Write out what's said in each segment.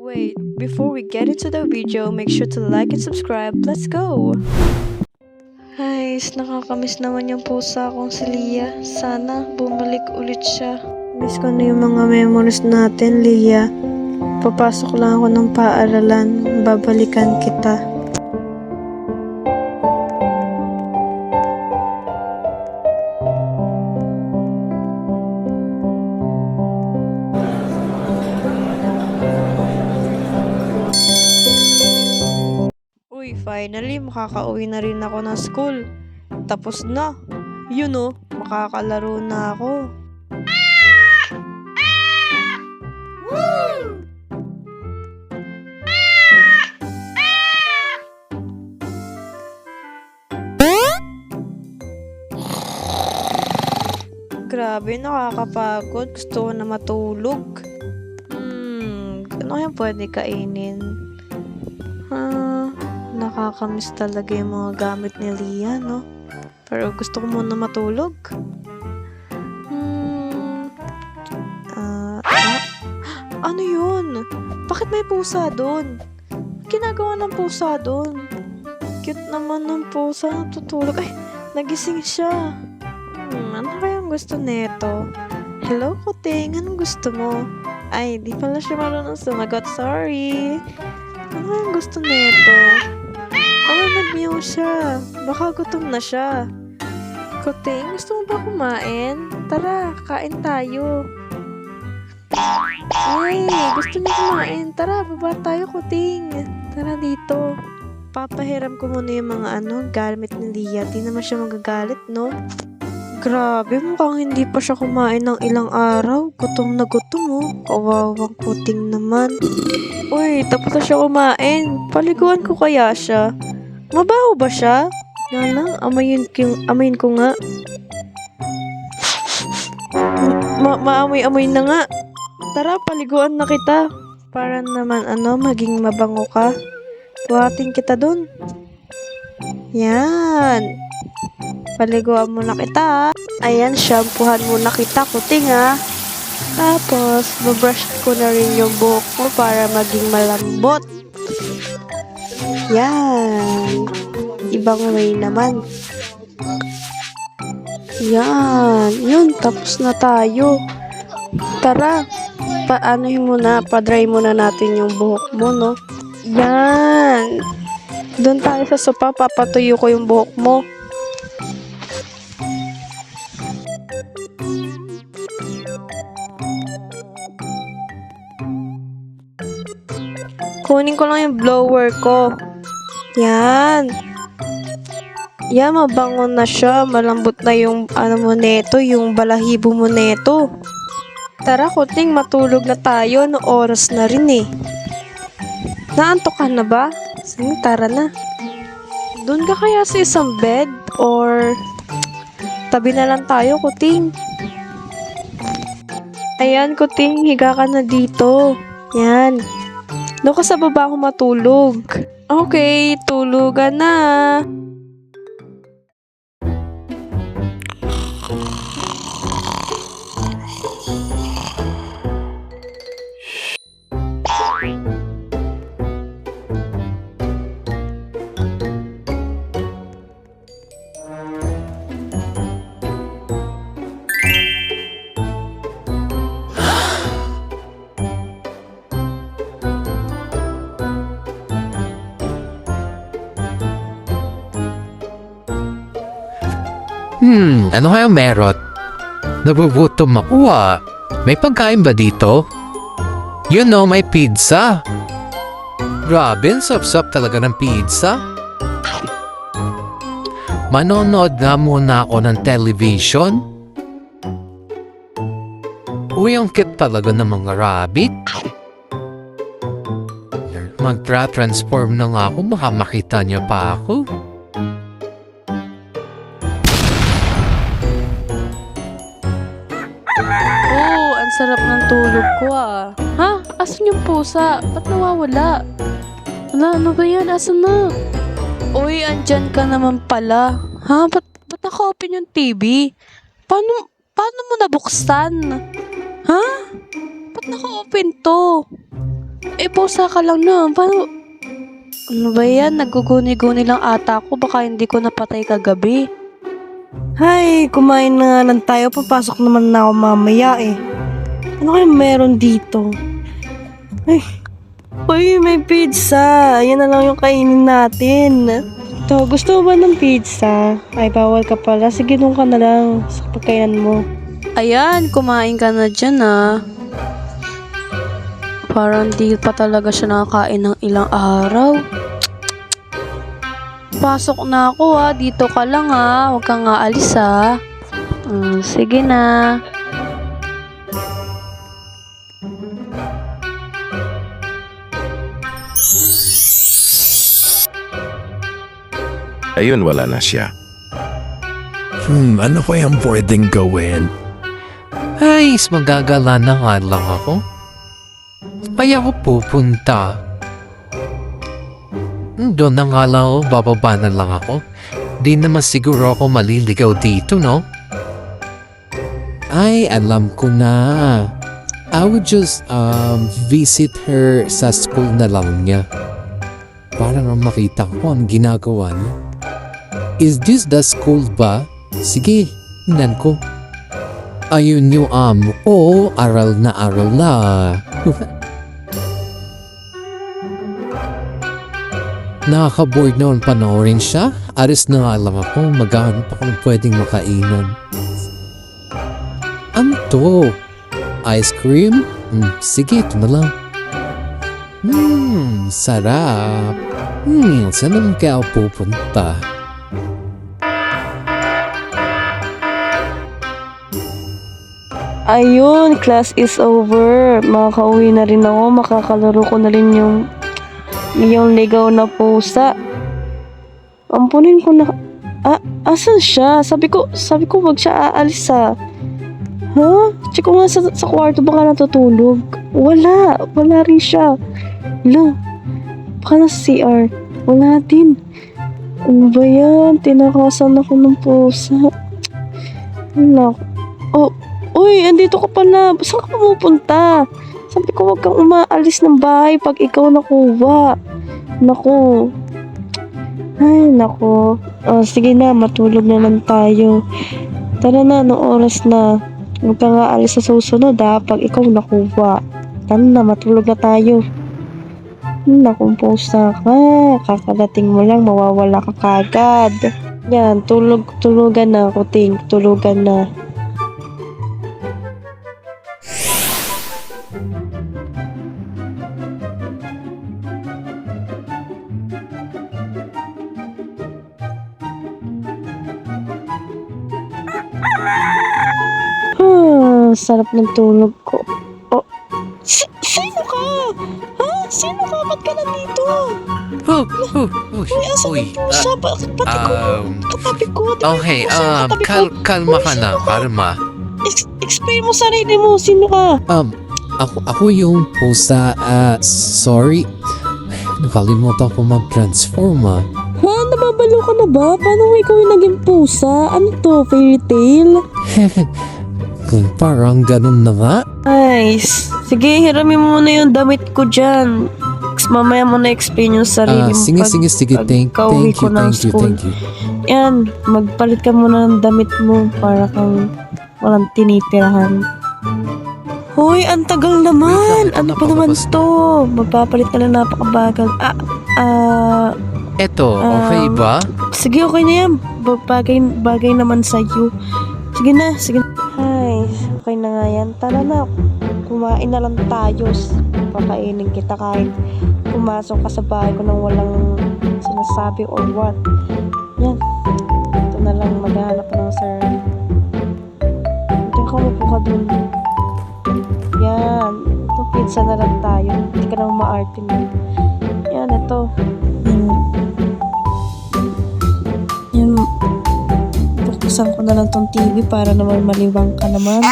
Wait, before we get into the video, make sure to like and subscribe. Let's go! Guys, nakakamiss naman yung pusa kong si Lia. Sana bumalik ulit siya. Miss ko na yung mga memories natin, Lia. Papasok lang ako ng paaralan. Babalikan kita. Uy, finally, makakauwi na rin ako ng school. Tapos na. Yun oh, makakalaro na ako. Grabe, nakakapagod. Gusto ko na matulog. Ano kaya pwede kainin? Nakakamiss talaga yung mga gamit ni Lia, no? Pero gusto ko muna matulog. Ano yun? Bakit may pusa doon? Ginagawa ng pusa doon? Cute naman ng pusa. Natutulog. Ay, nagising siya. Ano kayang gusto nito? Hello, Kuting. Anong gusto mo? Ay, di pala siya marunong sumagot. Sorry. Ano kayang gusto nito? Nag-meow siya. Baka gutom na siya. Kuting, gusto mo ba kumain? Tara, kain tayo. Ay, gusto niya kumain. Tara, baba tayo, Kuting. Tara dito. Papahiram ko muna yung mga gamit ni Lia. Di naman siya magagalit, no? Grabe, mukhang hindi pa siya kumain ng ilang araw. Gutom na gutom, oh. Kawawang Kuting naman. Uy, tapos na siya kumain. Paliguan ko kaya siya. Mabaho ba siya? Yan lang, amayin ko nga. Maamoy-amoy na nga. Tara, paliguan na kita. Para naman maging mabango ka. Buhatin kita dun. Yan. Paliguan muna kita. Ayan, shampoohan muna kita, Kuting ha. Tapos, babrush ko na rin yung buhok mo para maging malambot. Yan. Ibang way naman. Yan. Yun, tapos na tayo. Tara. Paanohin muna, pa-dry muna natin yung buhok mo, no? Yan. Doon tayo sa sopa, papatuyo ko yung buhok mo. Kunin ko lang yung blower ko. Yan. Yan, mabango na siya. Malambot na yung mo neto, yung balahibo mo neto. Tara, Kuting, matulog na tayo. No oras na rin eh. Naantok ka na ba? Sige, tara na. Doon ka kaya sa isang bed? Or tabi na lang tayo, Kuting? Ayan, Kuting, higa ka na dito. Yan. Doon ka sa baba ako matulog. Okay, tulugan na. Ano kayang meron? Nabubutom ako ah. May pagkain ba dito? You know, may pizza. Grabe, sap-sap talaga ng pizza. Manonood na muna ako ng television. Uy, ang cute talaga ng mga rabbit. Magtra-transform na nga ako, baka makita niya pa ako. Sarap ng tulog ko ah. Ha? Asan yung pusa? Ba't nawawala? Ano ba yan? Asan na? Uy, andyan ka naman pala. Ha? Ba't naka-open yung TV? Paano mo nabuksan? Ha? Ba't naka-open to? Pusa ka lang na. Paano? Ano ba yan? Naguguni-guni lang ata ako. Baka hindi ko napatay kagabi. Hay, kumain na nga lang tayo. Papasok naman na ako mamaya eh. Ano kaya meron dito? Ay, uy, may pizza. Yan na lang yung kainin natin. To, gusto mo ba ng pizza? Ay, bawal ka pala. Sige, doon ka na lang sa pagkainan mo. Ayan, kumain ka na dyan ah. Parang di pa talaga siya nakakain ng ilang araw. Pasok na ako ha. Dito ka lang ha. Huwag kang aalis ha. Sige na. Ayun, wala na siya. Ano kayang pwedeng gawin? Ay, magagala na nga lang ako. Kaya ako pupunta. Doon na nga lang ako, bababa na lang ako. Di naman siguro ako maliligaw dito, no? Ay, alam ko na. I would just visit her sa school na lang niya. Para na makita ko ang ginagawa niya. Is this the school ba? Sige, hinan ko. Ayun yung oo, aral na. Nakaka-board noon panoorin siya. Aris na nga lang ako, maghahanap ako ng pwedeng makainan. Ano to? Ice cream? Sige, ito na lang. Sarap. Saan naman kaya ako pupunta? Ayun, class is over. Makakauwi na rin ako. Makakalaro ko na rin yung ligaw na pusa. Ampunin ko na. Asan siya? Sabi ko wag siya aalis ha. Check ko nga sa kwarto baka natutulog. Wala rin siya. Wala. Baka nasa CR. Wala din. Ano ba yan? Tinakasan ako ng pusa. Wala. Uy, andito ka pala. Saan ka pumupunta? Sabi ko, wag kang umaalis ng bahay pag ikaw nakuha. Naku. Ay, naku. Sige na, matulog na lang tayo. Tara na, anong oras na? Huwag kang aalis sa susunod pag ikaw nakuha. Tara na, matulog na tayo. Naku, pusa ka. Kakagating mo lang, mawawala ka kagad. Yan, tulugan na, kuting. Tulugan na. Sarap ng tulog ko. Sino ka? Sino ka? Ba't ka nandito? Asan yung pusa? Katabi ko. Okay, kalma ka na, kalma. Explain mo sarili mo. Sino ka? Ako yung pusa, sorry. Nakalimutan ko mag-transform Nababalo ka na ba? Paano ikaw yung naging pusa? Ano to? Fairy tale? Parang ganun na nga. Nice. Sige, hiramin mo muna yung damit ko dyan. Mamaya mo na-explain yung sarili mo. Sige. Thank you. Yan, magpalit ka muna ng damit mo para kang walang tinitirahan. Hoy, ang tagal naman. Ano pa naman to? Magpapalit ka na napakabagal. Eto, okay ba? Sige, okay na yan. Bagay naman sa'yo. Sige na. Ay, okay na nga yan. Tara na. Kumain na lang tayo. Pakainin kita kahit pumasok ka sa bahay ko nang walang sinasabi or what. Yan. Ito na lang maghanap ng sir. Ito ka mo ka dun. Yan. Ito pizza na lang tayo. Hindi ka nang maarte mo. Yan, ito. Yan. Buksan ko na lang tong TV para naman maliwang ka naman.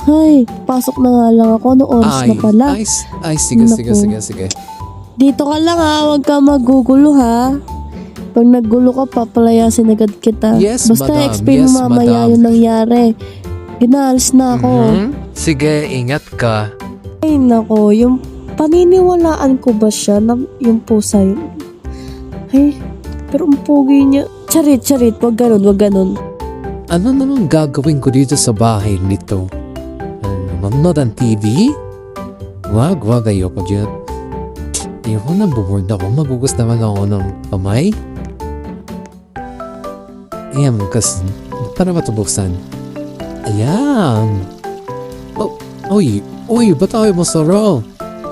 Ay, pasok na nga lang ako. Ano oras na pala? Sige. Dito ka lang huwag ka magugulo ha. Pag naggulo ka, papalayasin agad kita. Yes, Basta madam. explain Yes, mo mamaya madam. yung nangyari. Ginaalis na ako. Mhm. Sige, ingat ka. Ay, nako, yung paniniwalaan ko ba siya na yung pusa yun? Ay, pero ang pogi niya. Charit, wag ganun. Ano naman gagawin ko dito sa bahay nito? Manood ang TV? Wag, ayoko dyan. Ayoko na, bored ako. Magugus naman ako ng kamay. Ayan, kasi para matubuksan. Ayan. Oh, uy, ba't tayo masarap?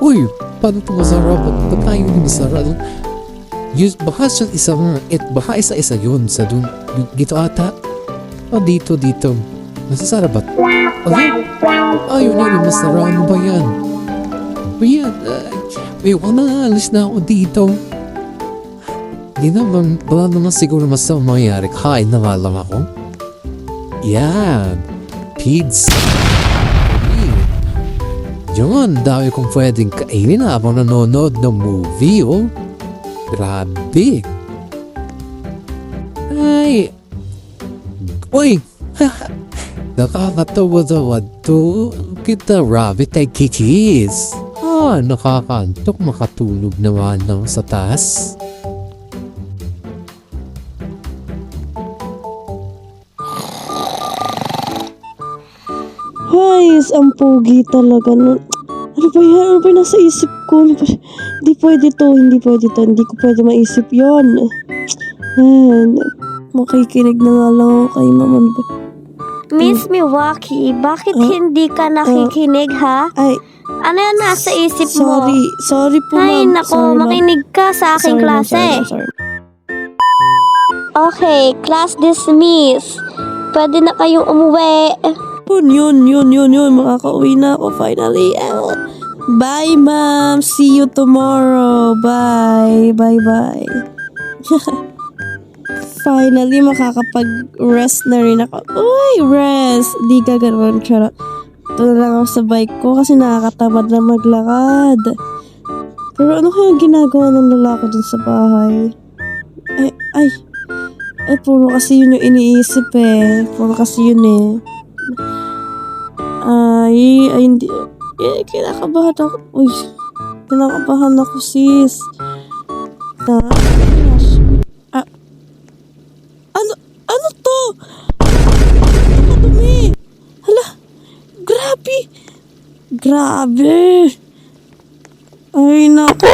Uy, paano ito masarap? Ba't tayo hindi masarap? Baka isa-isa yun sa dun. Dito ata. O dito. Masasarap ba? Ayun na, masarap. Ano ba yan? Alis na ako dito. Wala naman siguro masama mangyari. Kain na nga lang ako. Yan. Pizza. Yun, dami kong pwedeng kainin habang nanonood ng movie, oh. Grabe. Ay. Uy. Nakakatawa to. Kita rabbit ay kikis. Nakakantok. Makatulog naman lang sa taas. Guys, ang pogi talaga nun. Ano ba yan? Ano ba yung nasa isip ko? Hindi pwede to. Hindi ko pwede maisip yon. Makikinig na nga lang ako kay Mama. Miss Milwaukee, bakit hindi ka nakikinig ha? Ay, Ano yan nasa isip mo? sorry po Ay, ma'am. nako, Sorry, ma'am. makinig ka sa aking Sorry, ma'am. klase. Sorry. Okay, class dismiss. Pwede na kayong umuwi. Yun. Makakauwi na ako finally. Bye, ma'am. See you tomorrow. Bye. Finally, makakapag-rest na rin ako. Uy, rest. Di ka gano'n, charot. Ito na lang ako sa bike ko kasi nakakatamad na maglakad. Pero ano kaya ginagawa ng lalaki dun sa bahay? Ay, puro kasi yun yung iniisip eh. Puro kasi yun eh. Ay, hindi. Kinakabahan ako. Uy, kinakabahan ako, sis. Ano to? Nakadumi. Hala, grabe. Ay, naku.